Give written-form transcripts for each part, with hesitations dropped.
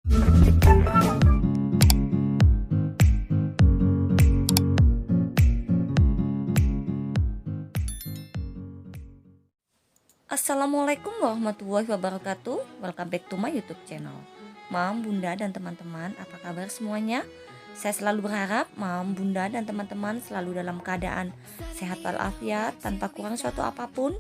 Assalamualaikum warahmatullahi wabarakatuh. Welcome back to my YouTube channel. Mam, Bunda, dan teman-teman, apa kabar semuanya? Saya selalu berharap Mam, Bunda, dan teman-teman selalu dalam keadaan sehat walafiat, tanpa kurang suatu apapun,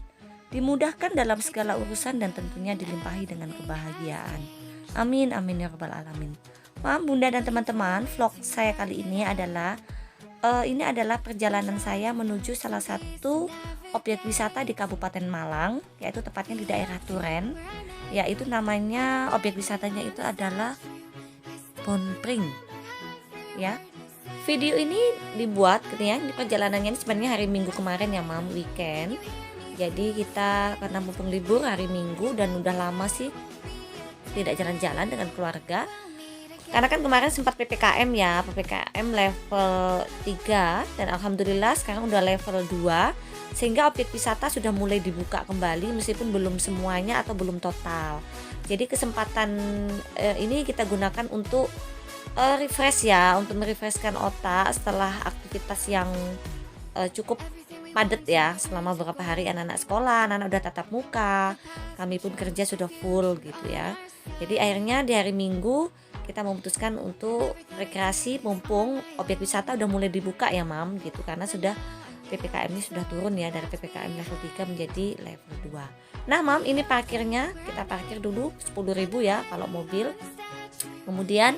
dimudahkan dalam segala urusan, dan tentunya dilimpahi dengan kebahagiaan. Amin, amin ya rabbal alamin. Mam, Bunda, dan teman-teman, vlog saya kali ini adalah perjalanan saya menuju salah satu objek wisata di Kabupaten Malang, yaitu tepatnya di daerah Turen. Yaitu namanya, objek wisatanya itu adalah Bonpring. Ya. Video ini dibuat gitu ya, di perjalanannya ini sebenarnya hari Minggu kemarin ya, Mam, weekend. Jadi kita karena mumpung libur hari Minggu dan udah lama sih tidak jalan-jalan dengan keluarga. Karena kan kemarin sempat PPKM ya, PPKM level 3 dan alhamdulillah sekarang udah level 2, sehingga objek wisata sudah mulai dibuka kembali meskipun belum semuanya atau belum total. Jadi kesempatan ini kita gunakan untuk refresh ya, untuk merefreshkan otak setelah aktivitas yang cukup padat ya selama beberapa hari. Anak-anak sekolah, anak-anak udah tatap muka, kami pun kerja sudah full gitu ya. Jadi akhirnya di hari Minggu kita memutuskan untuk rekreasi mumpung objek wisata udah mulai dibuka ya, Mam, gitu, karena sudah PPKM ini sudah turun ya dari PPKM level 3 menjadi level 2. Nah, Mam, ini parkirnya kita parkir dulu 10.000 ya kalau mobil. Kemudian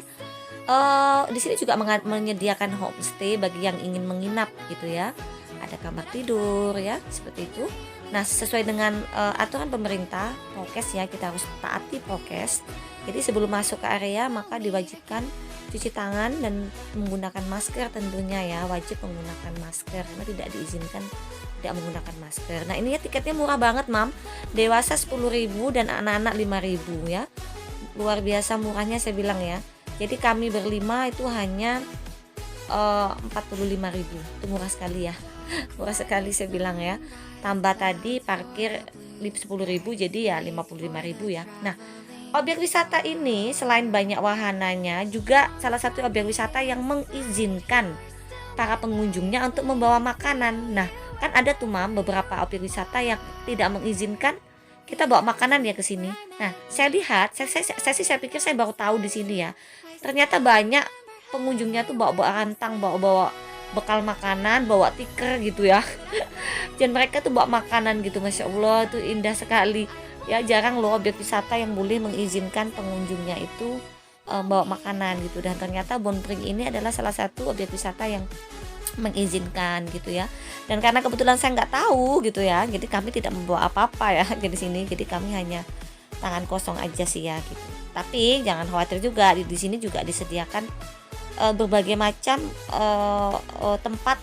di sini juga menyediakan homestay bagi yang ingin menginap gitu ya. Ada kamar tidur ya, seperti itu. Nah, sesuai dengan aturan pemerintah prokes ya, kita harus taati prokes. Jadi sebelum masuk ke area maka diwajibkan cuci tangan dan menggunakan masker tentunya ya, wajib menggunakan masker karena tidak diizinkan tidak menggunakan masker. Nah, ini ya tiketnya murah banget, Mam. Dewasa 10.000 dan anak-anak 5.000 ya. Luar biasa murahnya saya bilang ya. Jadi kami berlima itu hanya 45.000. Itu murah sekali ya. Murah sekali saya bilang ya. Tambah tadi parkir 10.000 jadi ya 55.000 ya. Nah, objek wisata ini selain banyak wahananya juga salah satu objek wisata yang mengizinkan para pengunjungnya untuk membawa makanan. Nah, kan ada tuh, Mam, beberapa objek wisata yang tidak mengizinkan kita bawa makanan ya ke sini. Nah, saya lihat, saya pikir saya baru tahu di sini ya. Ternyata banyak pengunjungnya tuh bawa rantang, bawa bekal makanan, bawa tikar gitu ya. Dan mereka tuh bawa makanan gitu, Masya Allah, tuh indah sekali. Ya, jarang loh objek wisata yang boleh mengizinkan pengunjungnya itu bawa makanan gitu. Dan ternyata Bonpring ini adalah salah satu objek wisata yang mengizinkan gitu ya. Dan karena kebetulan saya nggak tahu gitu ya, jadi kami tidak membawa apa-apa ya di sini. Jadi kami hanya tangan kosong aja sih ya gitu. Tapi jangan khawatir juga, di sini juga disediakan berbagai macam tempat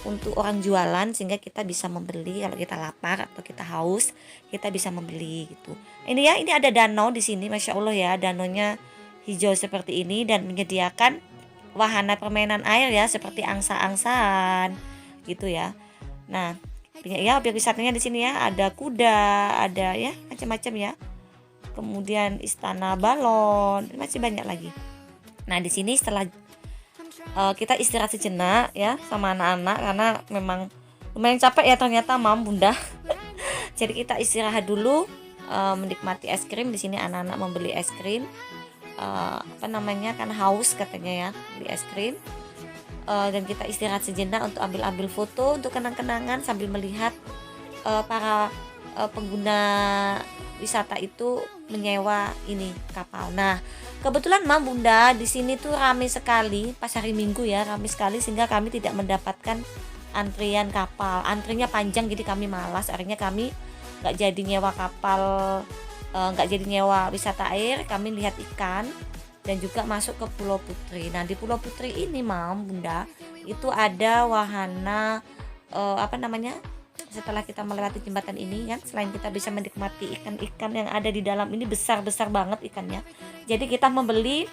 untuk orang jualan sehingga kita bisa membeli kalau kita lapar atau kita haus, kita bisa membeli gitu. Ini ya, ini ada danau di sini, Masya Allah ya, danaunya hijau seperti ini dan menyediakan wahana permainan air ya seperti angsa-angsaan gitu ya. Nah, ya objek wisatanya di sini ya, ada kuda, ada ya macam-macam ya. Kemudian istana balon, masih banyak lagi. Nah, di sini setelah kita istirahat sejenak ya sama anak-anak karena memang lumayan capek ya ternyata, Mam, Bunda. Jadi kita istirahat dulu, menikmati es krim. Di sini anak-anak membeli es krim, kan haus katanya ya, beli es krim. Dan kita istirahat sejenak untuk ambil foto untuk kenang-kenangan sambil melihat para pengguna wisata itu menyewa ini kapal. Nah, kebetulan, Mam, Bunda, di sini tuh ramai sekali pas hari Minggu ya, ramai sekali sehingga kami tidak mendapatkan antrian kapal. Antrinya panjang jadi kami malas, akhirnya kami nggak jadi nyewa kapal, nggak jadi nyewa wisata air. Kami lihat ikan dan juga masuk ke Pulau Putri. Nah, di Pulau Putri ini, Mam, Bunda, itu ada wahana setelah kita melewati jembatan ini kan, selain kita bisa menikmati ikan-ikan yang ada di dalam ini, besar-besar banget ikannya. Jadi kita membeli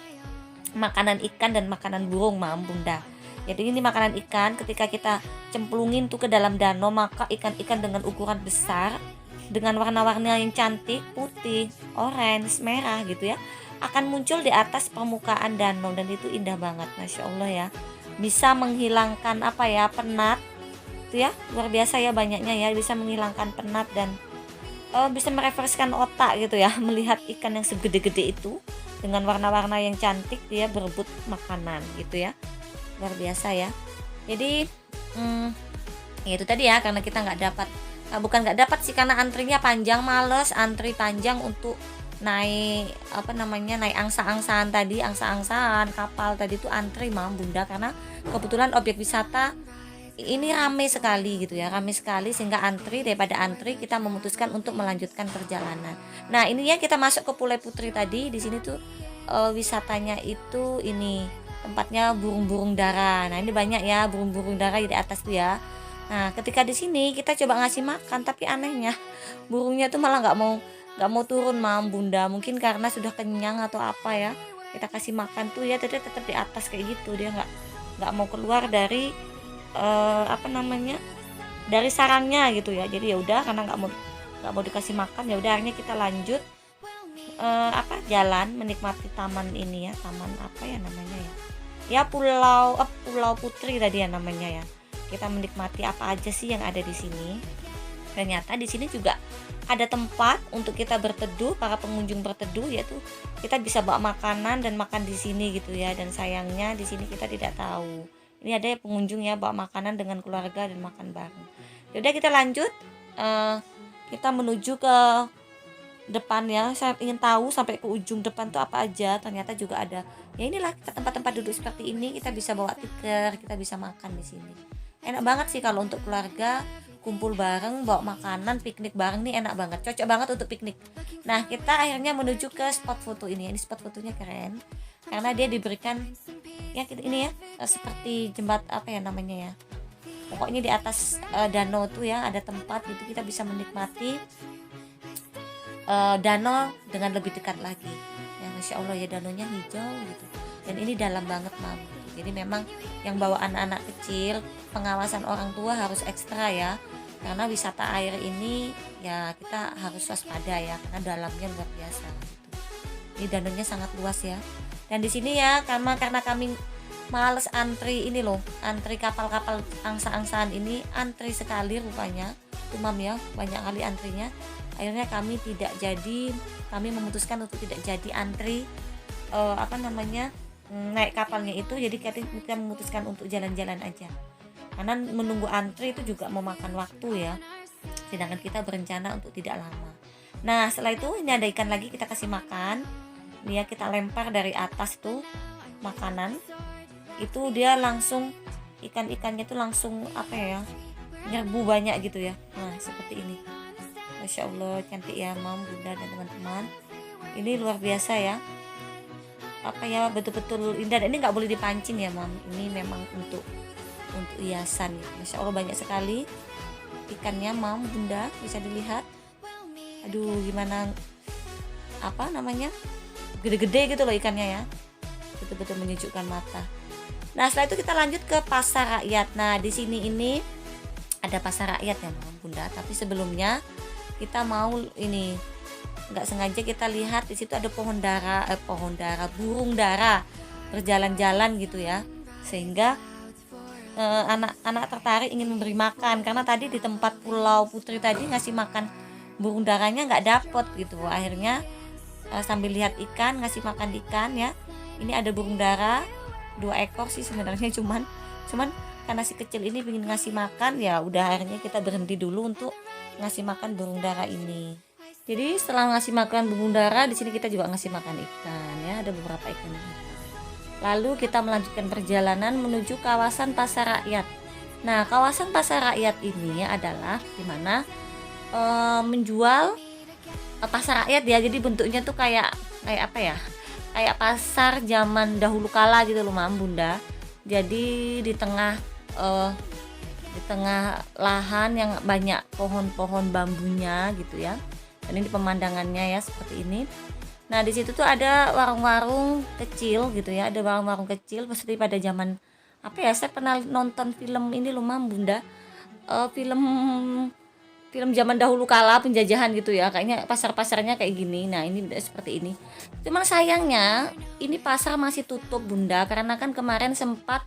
makanan ikan dan makanan burung, Mam, Bunda. Jadi ini makanan ikan, ketika kita cemplungin tuh ke dalam danau, maka ikan-ikan dengan ukuran besar, dengan warna-warna yang cantik, putih, orange, merah gitu ya, akan muncul di atas permukaan danau, dan itu indah banget, Masya Allah ya. Bisa menghilangkan apa ya, penat itu ya, luar biasa ya banyaknya ya, bisa menghilangkan penat dan bisa merefreshkan otak gitu ya. Melihat ikan yang segede-gede itu dengan warna-warna yang cantik, dia berebut makanan gitu ya, luar biasa ya. Jadi ya itu tadi ya, karena kita nggak dapat, bukan nggak dapat sih, karena antrinya panjang, males antri panjang untuk naik naik angsa-angsaan tadi, angsa-angsaan kapal tadi itu antri Mam Bunda, karena kebetulan objek wisata ini ramai sekali gitu ya, ramai sekali, sehingga antri, daripada antri kita memutuskan untuk melanjutkan perjalanan. Nah ini ya, kita masuk ke Pulai Putri tadi. Di sini tuh wisatanya itu ini tempatnya burung-burung dara. Nah ini banyak ya burung-burung dara di atas tuh ya. Nah ketika di sini kita coba ngasih makan, tapi anehnya burungnya tuh malah nggak mau turun Mam Bunda. Mungkin karena sudah kenyang atau apa ya, kita kasih makan tuh ya, dia tetap di atas kayak gitu, dia nggak mau keluar dari dari sarangnya gitu ya. Jadi ya udah, karena nggak mau dikasih makan, ya udah akhirnya kita lanjut jalan menikmati taman ini ya, taman apa ya namanya ya, Pulau Putri tadi ya namanya ya. Kita menikmati apa aja sih yang ada di sini. Ternyata di sini juga ada tempat untuk kita berteduh, para pengunjung berteduh, yaitu kita bisa bawa makanan dan makan di sini gitu ya. Dan sayangnya di sini kita tidak tahu, ini ada pengunjung ya bawa makanan dengan keluarga dan makan bareng. Yaudah kita lanjut, kita menuju ke depan ya. Saya ingin tahu sampai ke ujung depan tuh apa aja. Ternyata juga ada ya, inilah tempat-tempat duduk seperti ini, kita bisa bawa tikar, kita bisa makan di sini. Enak banget sih kalau untuk keluarga kumpul bareng, bawa makanan, piknik bareng nih enak banget, cocok banget untuk piknik. Nah kita akhirnya menuju ke spot foto ini. Ini spot fotonya keren karena dia diberikan ya ini ya, seperti jembat apa ya namanya ya, pokoknya di atas danau tuh ya ada tempat gitu, kita bisa menikmati danau dengan lebih dekat lagi ya. Masya Allah ya, danaunya hijau gitu, dan ini dalam banget Mam. Jadi memang yang bawa anak-anak kecil, pengawasan orang tua harus ekstra ya, karena wisata air ini ya kita harus waspada ya, karena dalamnya luar biasa gitu. Ini danaunya sangat luas ya. Dan di sini ya, karena kami males antri ini loh, antri kapal-kapal angsa-angsaan ini, antri sekali rupanya tuh Mam ya, banyak kali antrinya. Akhirnya kami memutuskan untuk tidak jadi antri naik kapalnya itu. Jadi kita memutuskan untuk jalan-jalan aja, karena menunggu antri itu juga memakan waktu ya, sedangkan kita berencana untuk tidak lama. Nah setelah itu ini ada ikan lagi, kita kasih makan. Dia kita lempar dari atas tuh makanan itu, dia langsung ikan-ikannya tuh langsung nyerbu banyak gitu ya. Nah seperti ini, Masya Allah cantik ya Mam Bunda dan teman-teman. Ini luar biasa ya, betul-betul indah. Dan ini nggak boleh dipancing ya Mam, ini memang untuk hiasan ya. Masya Allah banyak sekali ikannya Mam Bunda, bisa dilihat. Aduh gimana gede-gede gitu loh ikannya ya, betul-betul menyejukkan mata. Nah setelah itu kita lanjut ke pasar rakyat. Nah di sini ini ada pasar rakyat ya Mam Bunda, tapi sebelumnya kita mau ini, nggak sengaja kita lihat di situ ada burung dara berjalan-jalan gitu ya, sehingga anak-anak tertarik ingin memberi makan, karena tadi di tempat Pulau Putri tadi ngasih makan burung daranya nggak dapet gitu. Akhirnya sambil lihat ikan, ngasih makan ikan ya. Ini ada burung dara 2 ekor sih sebenarnya, cuman karena si kecil ini ingin ngasih makan, ya udah akhirnya kita berhenti dulu untuk ngasih makan burung dara ini. Jadi setelah ngasih makan burung dara, di sini kita juga ngasih makan ikan ya, ada beberapa ikan. Lalu kita melanjutkan perjalanan menuju kawasan pasar rakyat. Nah kawasan pasar rakyat ini adalah dimana menjual pasar rakyat ya. Jadi bentuknya tuh kayak pasar zaman dahulu kala gitu loh Mam Bunda. Jadi di tengah lahan yang banyak pohon-pohon bambunya gitu ya. Dan ini pemandangannya ya seperti ini. Nah di situ tuh ada warung-warung kecil gitu ya, ada warung-warung kecil seperti pada zaman saya pernah nonton film ini loh Mam Bunda, film film zaman dahulu kala penjajahan gitu ya, kayaknya pasar-pasarnya kayak gini. Nah ini seperti ini, cuman sayangnya ini pasar masih tutup Bunda, karena kan kemarin sempat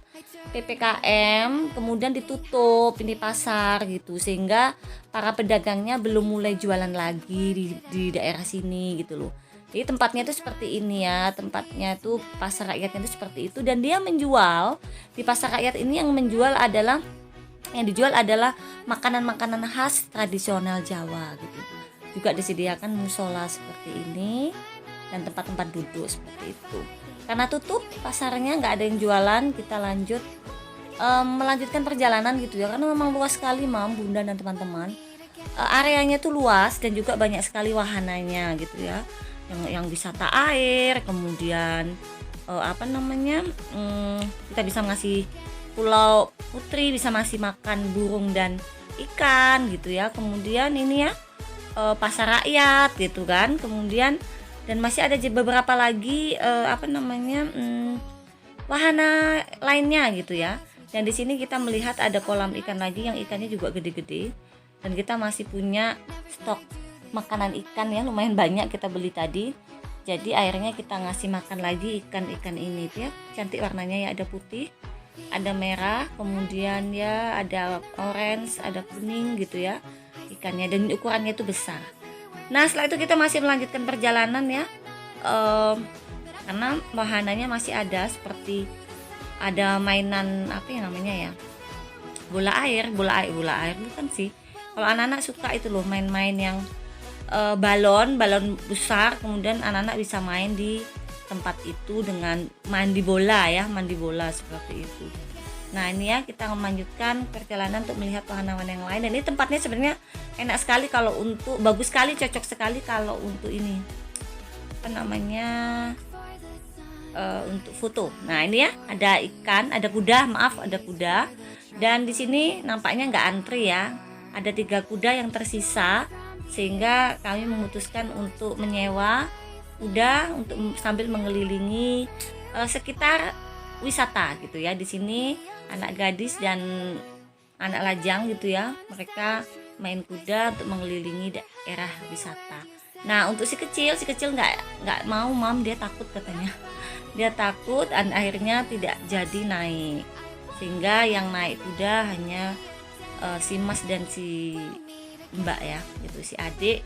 PPKM kemudian ditutup ini pasar gitu, sehingga para pedagangnya belum mulai jualan lagi di daerah sini gitu loh. Jadi tempatnya itu seperti ini ya, tempatnya tuh pasar rakyatnya itu seperti itu, dan dia menjual di pasar rakyat ini, yang dijual adalah makanan-makanan khas tradisional Jawa gitu. Juga disediakan musola seperti ini dan tempat-tempat duduk seperti itu. Karena tutup pasarnya, nggak ada yang jualan, kita lanjut melanjutkan perjalanan gitu ya, karena memang luas sekali Mam, Bunda dan teman-teman. Areanya tuh luas dan juga banyak sekali wahananya gitu ya, yang wisata air, kemudian kita bisa ngasih Pulau Putri, bisa masih makan burung dan ikan gitu ya. Kemudian ini ya pasar rakyat gitu kan. Kemudian dan masih ada beberapa lagi wahana lainnya gitu ya. Dan di sini kita melihat ada kolam ikan lagi yang ikannya juga gede-gede. Dan kita masih punya stok makanan ikan ya, lumayan banyak kita beli tadi. Jadi akhirnya kita ngasih makan lagi ikan-ikan ini ya. Cantik warnanya ya, ada putih, ada merah, kemudian ya ada orange, ada kuning gitu ya ikannya, dan ukurannya itu besar. Nah setelah itu kita masih melanjutkan perjalanan ya, karena wahananya masih ada, seperti ada mainan apa yang namanya ya, bola air bukan sih, kalau anak-anak suka itu loh, main-main yang balon besar, kemudian anak-anak bisa main di tempat itu dengan mandi bola seperti itu. Nah ini ya, kita melanjutkan perjalanan untuk melihat wahana-wahana yang lain, dan ini tempatnya sebenarnya enak sekali kalau untuk, bagus sekali, cocok sekali kalau untuk ini untuk foto. Nah ini ya, ada ikan, ada kuda, dan di sini nampaknya nggak antri ya, ada 3 kuda yang tersisa, sehingga kami memutuskan untuk menyewa kuda untuk sambil mengelilingi sekitar wisata gitu ya. Di sini anak gadis dan anak lajang gitu ya, mereka main kuda untuk mengelilingi daerah wisata. Nah untuk si kecil nggak mau Mam, dia takut katanya, dia takut, dan akhirnya tidak jadi naik, sehingga yang naik kuda hanya si Mas dan si Mbak ya gitu, si adik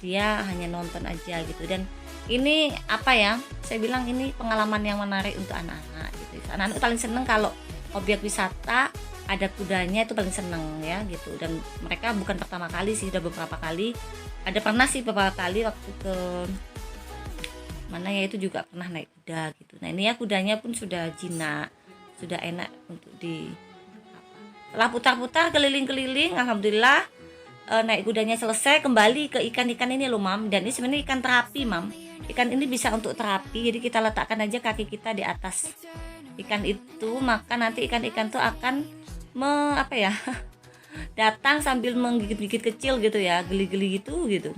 dia hanya nonton aja gitu. Dan ini apa ya, saya bilang ini pengalaman yang menarik untuk anak-anak gitu. Anak-anak paling seneng kalau objek wisata ada kudanya, itu paling seneng ya gitu. Dan mereka bukan pertama kali sih, sudah beberapa kali, beberapa kali waktu ke mana ya, itu juga pernah naik kuda gitu. Nah ini ya, kudanya pun sudah jinak, sudah enak untuk setelah putar-putar keliling-keliling, alhamdulillah naik kudanya selesai, kembali ke ikan-ikan ini loh Mam. Dan ini sebenarnya ikan terapi Mam, ikan ini bisa untuk terapi, jadi kita letakkan aja kaki kita di atas ikan itu, maka nanti ikan-ikan tuh akan datang sambil menggigit-gigit kecil gitu ya, geli-geli gitu.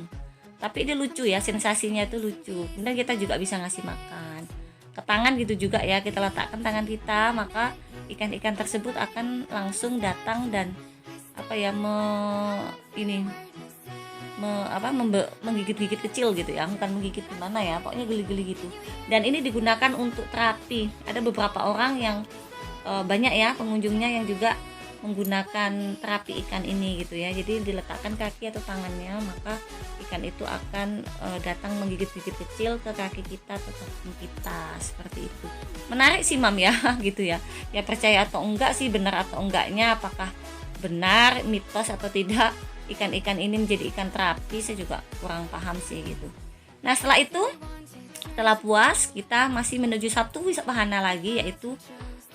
Tapi dia lucu ya, sensasinya itu lucu. Kemudian kita juga bisa ngasih makan ke tangan gitu juga ya, kita letakkan tangan kita, maka ikan-ikan tersebut akan langsung datang dan menggigit-gigit kecil gitu ya, bukan menggigit gimana ya, pokoknya geli-geli gitu. Dan ini digunakan untuk terapi. Ada beberapa orang yang banyak ya pengunjungnya yang juga menggunakan terapi ikan ini gitu ya. Jadi diletakkan kaki atau tangannya, maka ikan itu akan datang menggigit-gigit kecil ke kaki kita atau kaki kita, seperti itu. Menarik sih Mam ya gitu ya. Ya percaya atau enggak sih, benar atau enggaknya, apakah benar mitos atau tidak ikan-ikan ini menjadi ikan terapi, saya juga kurang paham sih gitu. Nah setelah puas, kita masih menuju satu wahana lagi, yaitu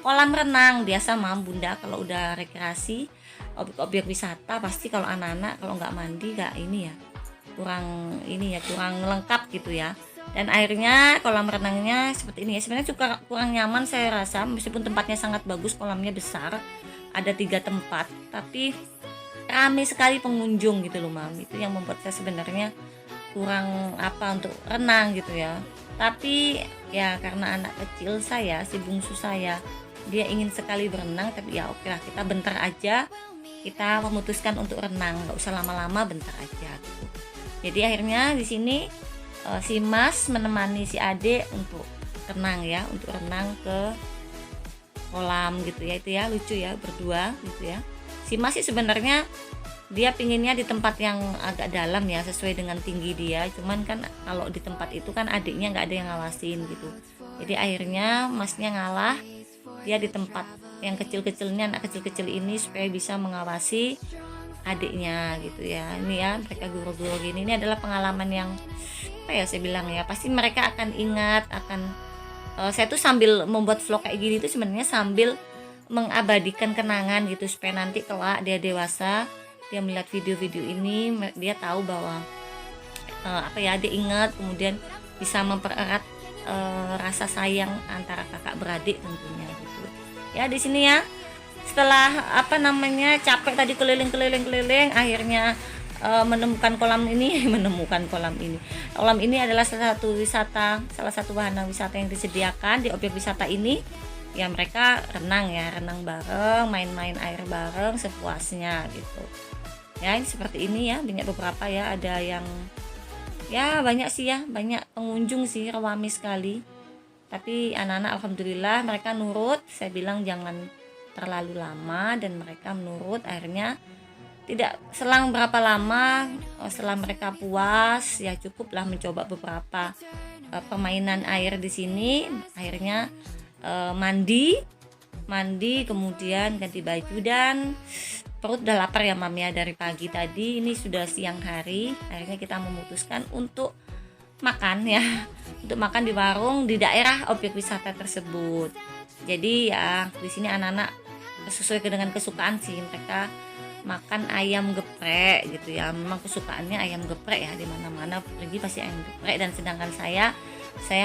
kolam renang. Biasa Mam Bunda kalau udah rekreasi objek wisata, pasti kalau anak-anak kalau nggak mandi kurang lengkap gitu ya. Dan airnya, kolam renangnya seperti ini ya, sebenarnya juga kurang nyaman saya rasa, meskipun tempatnya sangat bagus, kolamnya besar, ada 3 tempat, tapi ramai sekali pengunjung gitu loh Mam. Itu yang membuat saya sebenarnya kurang untuk renang gitu ya. Tapi ya karena anak kecil saya, si bungsu saya, dia ingin sekali berenang, tapi ya oke lah, kita bentar aja kita memutuskan untuk renang, nggak usah lama-lama, bentar aja gitu. Jadi akhirnya di sini si Mas menemani si Ade untuk renang ya, untuk renang ke kolam gitu ya. Itu ya lucu ya, berdua gitu ya. Si Mas sih sebenarnya dia pinginnya di tempat yang agak dalam ya, sesuai dengan tinggi dia. Cuman kan kalau di tempat itu kan adiknya nggak ada yang ngawasin gitu. Jadi akhirnya Masnya ngalah, dia di tempat yang kecil-kecilnya, anak kecil-kecil ini, supaya bisa mengawasi adiknya gitu ya. Ini ya mereka guru-guru gini, ini adalah pengalaman yang apa ya, saya bilang ya, pasti mereka akan ingat, akan saya tuh sambil membuat vlog kayak gini tuh sebenarnya sambil mengabadikan kenangan gitu, supaya nanti kelak dia dewasa, dia melihat video-video ini, dia tahu bahwa apa ya, dia ingat, kemudian bisa mempererat rasa sayang antara kakak beradik tentunya gitu ya. Di sini ya, setelah apa namanya capek tadi keliling-keliling, akhirnya menemukan kolam ini kolam ini adalah salah satu wahana wisata yang disediakan di objek wisata ini ya. Mereka renang bareng, main-main air bareng sepuasnya gitu ya. Ini seperti ini ya, banyak beberapa ya, ada yang ya banyak sih ya, banyak pengunjung sih, ramai sekali. Tapi anak-anak alhamdulillah mereka nurut, saya bilang jangan terlalu lama, dan mereka menurut. Akhirnya tidak selang berapa lama, setelah mereka puas ya, cukuplah mencoba beberapa permainan air di sini. Akhirnya mandi, kemudian ganti baju, dan perut udah lapar ya Mam ya, dari pagi tadi. Ini sudah siang hari. Akhirnya kita memutuskan untuk makan ya, untuk makan di warung di daerah objek wisata tersebut. Jadi ya di sini anak-anak sesuai dengan kesukaan sih, mereka makan ayam geprek gitu ya. Memang kesukaannya ayam geprek ya, di mana-mana pergi pasti ayam geprek. Dan sedangkan saya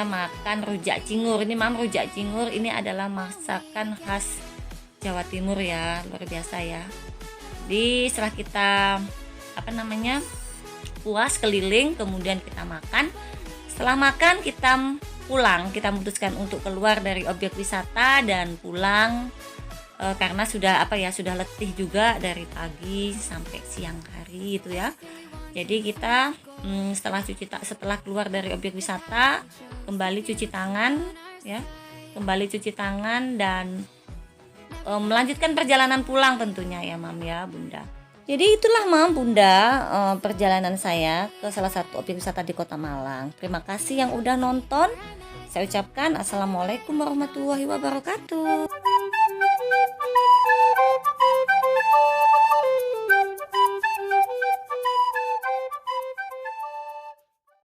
makan rujak cingur. Ini Mam, rujak cingur ini adalah masakan khas Jawa Timur ya, luar biasa ya. Setelah kita puas keliling, kemudian kita makan. Setelah makan kita pulang, kita memutuskan untuk keluar dari objek wisata dan pulang karena sudah letih juga dari pagi sampai siang hari gitu ya. Jadi kita setelah keluar dari objek wisata, kembali cuci tangan ya, dan melanjutkan perjalanan pulang tentunya ya Mam ya Bunda. Jadi itulah Mam Bunda perjalanan saya ke salah satu objek wisata di Kota Malang. Terima kasih yang udah nonton. Saya ucapkan assalamualaikum warahmatullahi wabarakatuh.